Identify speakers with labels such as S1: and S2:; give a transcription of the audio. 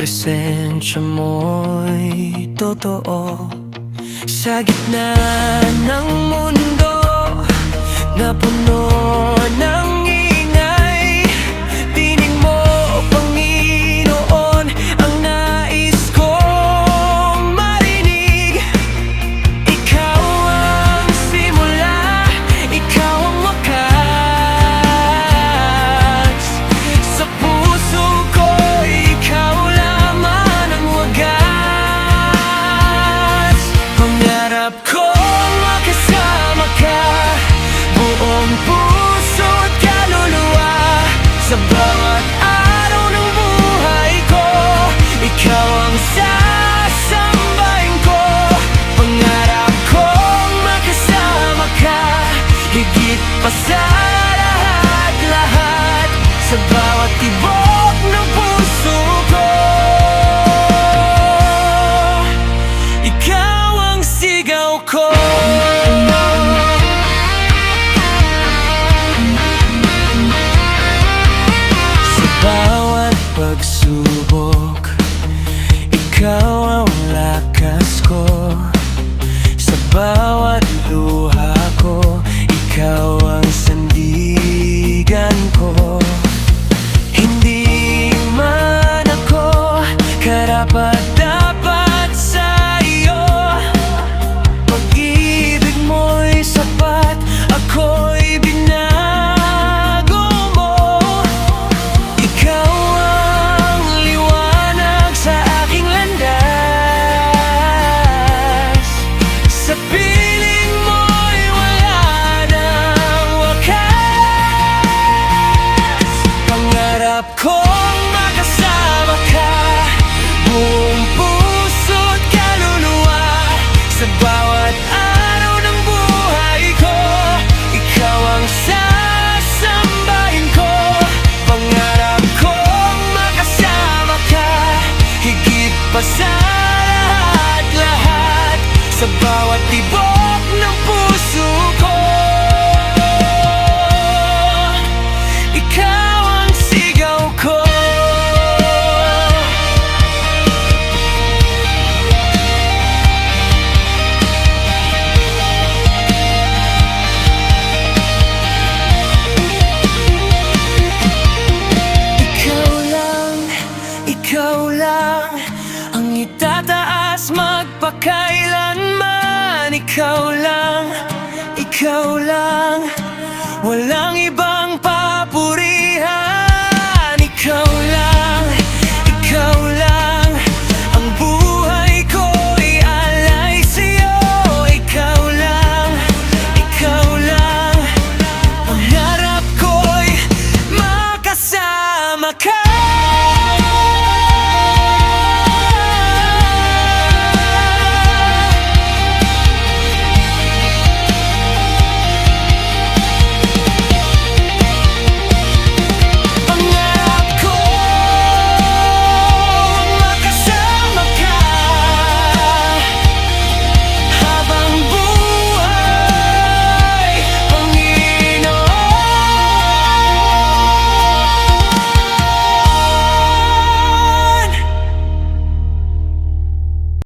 S1: presensya mo'y totoo. Sa gitna ng mundo na puno ng ingay, tinig mo, Panginoon, ang nais kong marinig. Ikaw ang simula, ikaw ang wakas. Sa puso ko, ikaw lamang ang wagas. Pangarap kong makasama ka, buong puso't kaluluwa. Sa bawat araw ng buhay ko, ikaw ang sasambahin ko. Pangarap kong makasama ka, higit pa sa lahat-lahat. Sa bawat tibok ng puso ko, ikaw ang sigaw ko. Sa bawat pagsubok, ikaw ang lakas ko. Sa bawat luha ko, ikaw ang sandigan ko. Hindi man ako karapat-dapat sa iyo, pag-ibig mo'y sapat, ako'y binago mo. Ikaw ang liwanag sa aking landas. Sa piling mo'y wala nang wakas. Pangarap kong makasama ka, buong puso't kaluluwa. Sa bawat araw ng buhay ko, ikaw ang sasambahin ko. Pangarap kong makasama ka, higit pa sa lahat-lahat. Sa bawat tibok ng puso ko, ikaw ang sigaw ko. Ikaw lang ang itataas magpakailanman. Ikaw lang, walang iba.